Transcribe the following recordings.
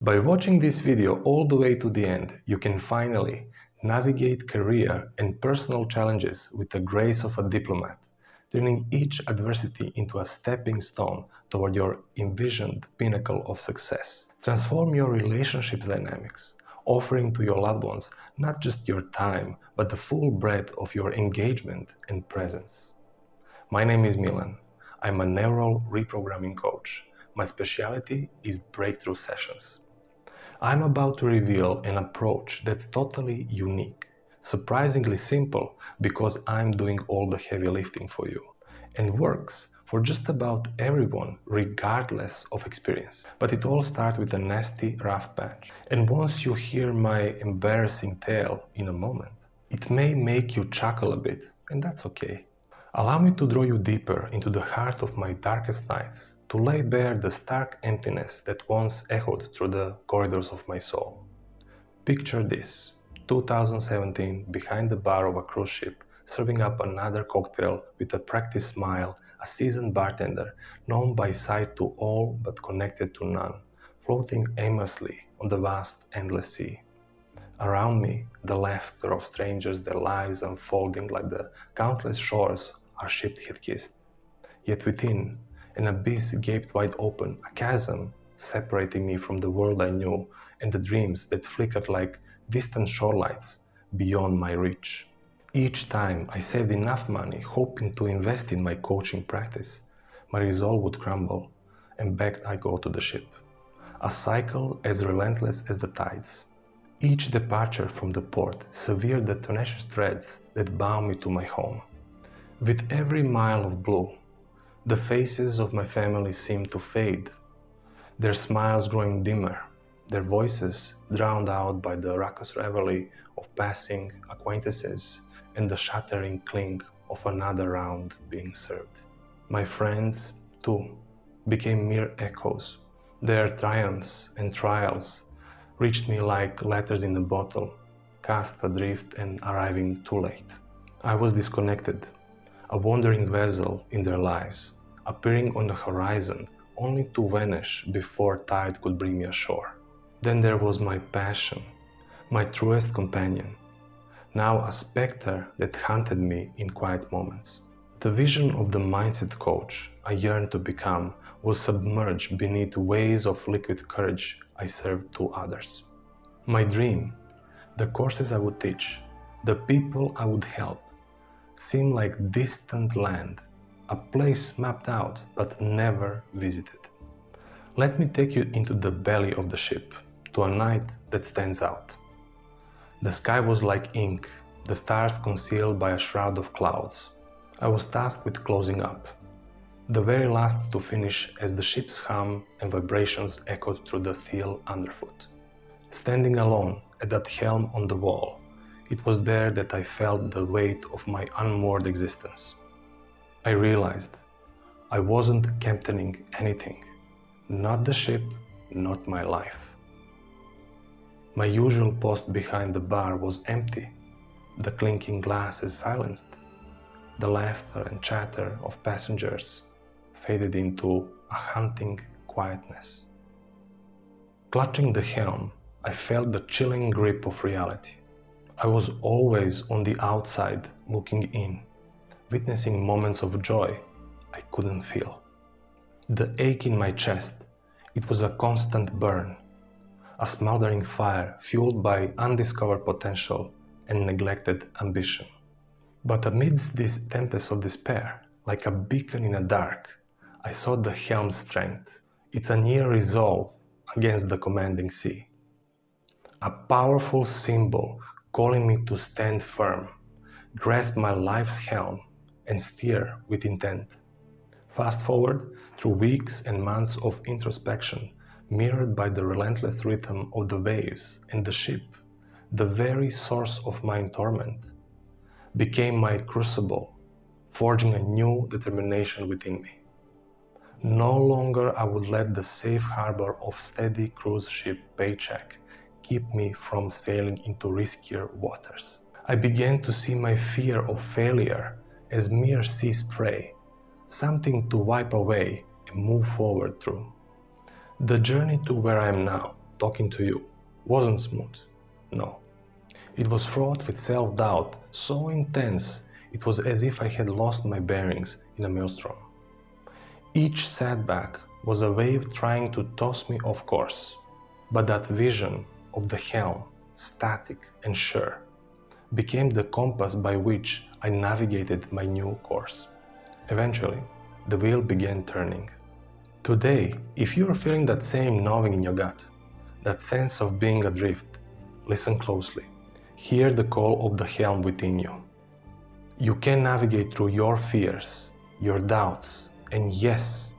By watching this video all the way to the end, you can finally navigate career and personal challenges with the grace of a diplomat, turning each adversity into a stepping stone toward your envisioned pinnacle of success. Transform your relationships dynamics, offering to your loved ones not just your time, but the full breadth of your engagement and presence. My name is Milan. I'm a Neural Reprogramming Coach. My specialty is breakthrough sessions. I'm about to reveal an approach that's totally unique, surprisingly simple because I'm doing all the heavy lifting for you, and works for just about everyone regardless of experience. But it all starts with a nasty rough patch. And once you hear my embarrassing tale in a moment, it may make you chuckle a bit, and that's okay. Allow me to draw you deeper into the heart of my darkest nights, to lay bare the stark emptiness that once echoed through the corridors of my soul. Picture this: 2017, behind the bar of a cruise ship, serving up another cocktail with a practiced smile, a seasoned bartender, known by sight to all but connected to none, floating aimlessly on the vast, endless sea. Around me, the laughter of strangers, their lives unfolding like the countless shores our ship had kissed. Yet within, an abyss gaped wide open, a chasm separating me from the world I knew and the dreams that flickered like distant shorelights beyond my reach. Each time I saved enough money, hoping to invest in my coaching practice, my resolve would crumble, and back I go to the ship. A cycle as relentless as the tides. Each departure from the port severed the tenacious threads that bound me to my home. With every mile of blue, the faces of my family seemed to fade, their smiles growing dimmer, their voices drowned out by the raucous revelry of passing acquaintances and the shattering clink of another round being served. My friends, too, became mere echoes. Their triumphs and trials reached me like letters in a bottle, cast adrift and arriving too late. I was disconnected, a wandering vessel in their lives, appearing on the horizon only to vanish before tide could bring me ashore. Then there was my passion, my truest companion, now a specter that haunted me in quiet moments. The vision of the mindset coach I yearned to become was submerged beneath waves of liquid courage I served to others. My dream, the courses I would teach, the people I would help, seemed like distant land, a place mapped out but never visited. Let me take you into the belly of the ship, to a night that stands out. The sky was like ink, the stars concealed by a shroud of clouds. I was tasked with closing up, the very last to finish as the ship's hum and vibrations echoed through the steel underfoot. Standing alone at that helm on the wall, it was there that I felt the weight of my unmoored existence. I realized I wasn't captaining anything, not the ship, not my life. My usual post behind the bar was empty, the clinking glasses silenced, the laughter and chatter of passengers faded into a haunting quietness. Clutching the helm, I felt the chilling grip of reality. I was always on the outside looking in, witnessing moments of joy I couldn't feel. The ache in my chest, it was a constant burn, a smoldering fire fueled by undiscovered potential and neglected ambition. But amidst this tempest of despair, like a beacon in the dark, I saw the helm's strength, its near resolve against the commanding sea. A powerful symbol calling me to stand firm, grasp my life's helm, and steer with intent. Fast forward through weeks and months of introspection, mirrored by the relentless rhythm of the waves, and the ship, the very source of my torment, became my crucible, forging a new determination within me. No longer I would let the safe harbor of steady cruise ship paycheck keep me from sailing into riskier waters. I began to see my fear of failure as mere sea spray, something to wipe away and move forward through. The journey to where I am now, talking to you wasn't smooth. No. It was fraught with self-doubt, so intense it was as if I had lost my bearings in a maelstrom. Each setback was a wave trying to toss me off course, but that vision of the helm, static and sure, became the compass by which I navigated my new course. Eventually, the wheel began turning. Today, if you are feeling that same gnawing in your gut, that sense of being adrift, listen closely. Hear the call of the helm within you. You can navigate through your fears, your doubts, and yes,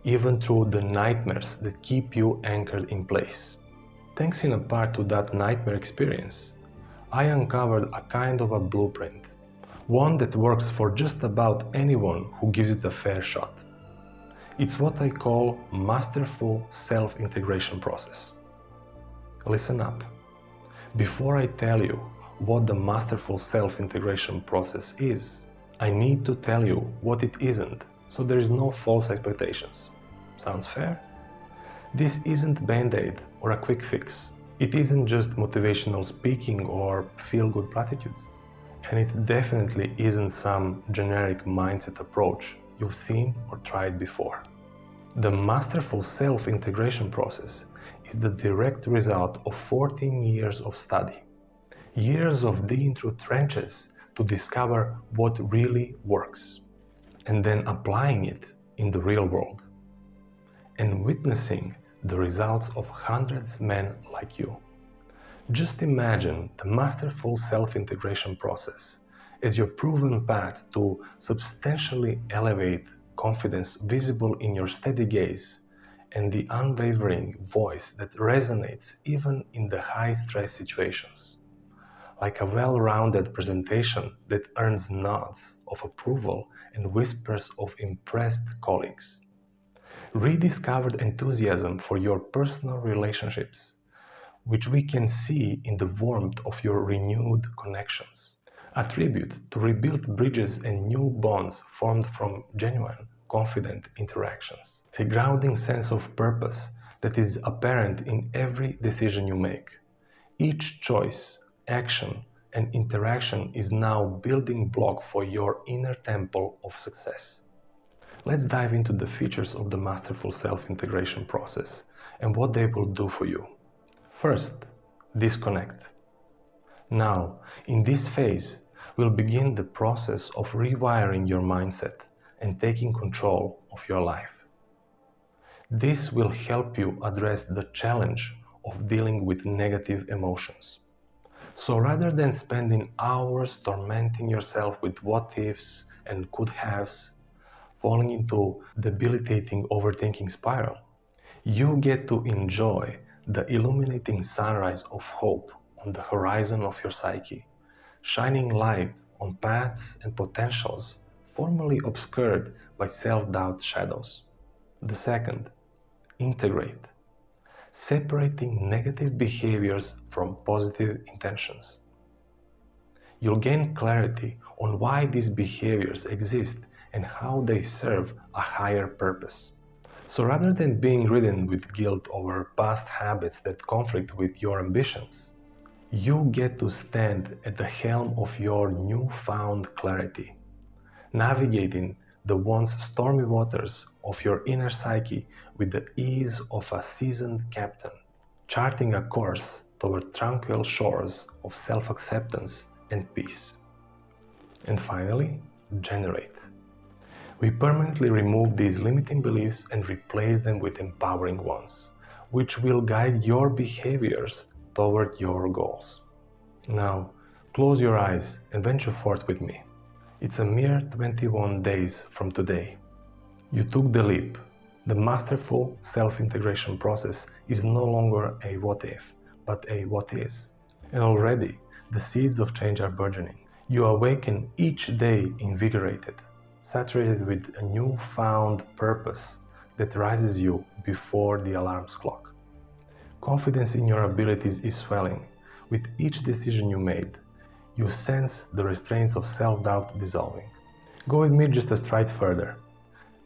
even through the nightmares that keep you anchored in place. Thanks in a part to that nightmare experience, I uncovered a kind of a blueprint, one that works for just about anyone who gives it a fair shot. It's what I call Masterful Self-Integration Process. Listen up. Before I tell you what the Masterful Self-Integration Process is, I need to tell you what it isn't, so there is no false expectations. Sounds fair? This isn't Band-Aid or a quick fix. It isn't just motivational speaking or feel-good platitudes. And it definitely isn't some generic mindset approach you've seen or tried before. The Masterful Self-Integration Process is the direct result of 14 years of study. Years of digging through trenches to discover what really works, and then applying it in the real world, and witnessing the results of hundreds of men like you. Just imagine the Masterful Self-Integration Process as your proven path to substantially elevate confidence visible in your steady gaze and the unwavering voice that resonates even in the high-stress situations. Like a well-rounded presentation that earns nods of approval and whispers of impressed colleagues. Rediscovered enthusiasm for your personal relationships, which we can see in the warmth of your renewed connections. A tribute to rebuilt bridges and new bonds formed from genuine, confident interactions. A grounding sense of purpose that is apparent in every decision you make. Each choice, action, and interaction is now a building block for your inner temple of success. Let's dive into the features of the Masterful Self-Integration Process and what they will do for you. First, disconnect. Now, in this phase, we'll begin the process of rewiring your mindset and taking control of your life. This will help you address the challenge of dealing with negative emotions. So rather than spending hours tormenting yourself with what-ifs and could-haves, falling into debilitating overthinking spiral, you get to enjoy the illuminating sunrise of hope on the horizon of your psyche, shining light on paths and potentials formerly obscured by self-doubt shadows. The second, integrate, separating negative behaviors from positive intentions. You'll gain clarity on why these behaviors exist and how they serve a higher purpose. So rather than being ridden with guilt over past habits that conflict with your ambitions, you get to stand at the helm of your newfound clarity, navigating the once stormy waters of your inner psyche with the ease of a seasoned captain, charting a course toward tranquil shores of self-acceptance and peace. And finally, generate. We permanently remove these limiting beliefs and replace them with empowering ones, which will guide your behaviors toward your goals. Now, close your eyes and venture forth with me. It's a mere 21 days from today. You took the leap. The Masterful Self-Integration Process is no longer a what-if, but a what-is. And already, the seeds of change are burgeoning. You awaken each day invigorated, saturated with a newfound purpose that rises you before the alarm's clock. Confidence in your abilities is swelling. With each decision you made, you sense the restraints of self-doubt dissolving. Go with me just a stride further.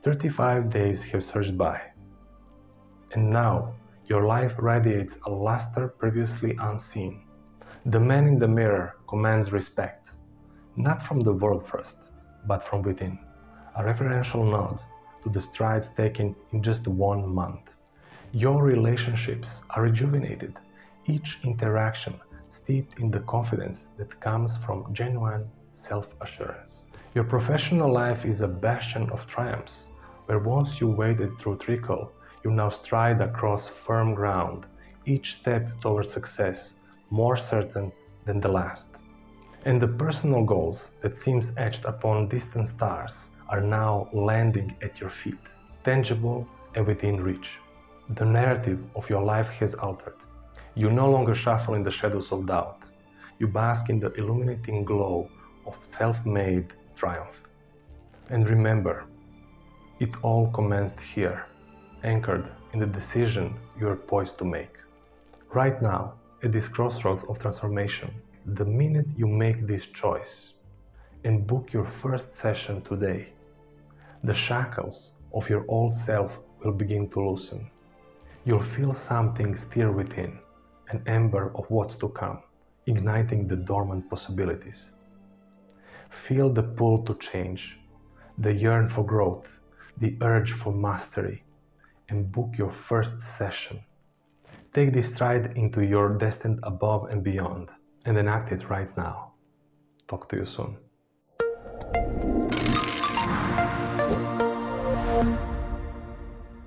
35 days have surged by. And now, Your life radiates a luster previously unseen. The man in the mirror commands respect, not from the world first, but from within. A reverential nod to the strides taken in just 1 month. Your relationships are rejuvenated, each interaction steeped in the confidence that comes from genuine self-assurance. Your professional life is a bastion of triumphs, where once you waded through trickle, you now stride across firm ground, each step towards success more certain than the last. And the personal goals that seemed etched upon distant stars are now landing at your feet, tangible and within reach. The narrative of your life has altered. You no longer shuffle in the shadows of doubt. You bask in the illuminating glow of self-made triumph. And remember, it all commenced here, anchored in the decision you are poised to make. Right now, at this crossroads of transformation, the minute you make this choice and book your first session today, the shackles of your old self will begin to loosen. You'll feel something stir within, an ember of what's to come, igniting the dormant possibilities. Feel the pull to change, the yearn for growth, the urge for mastery, and book your first session. Take this stride into your destined above and beyond, and enact it right now. Talk to you soon.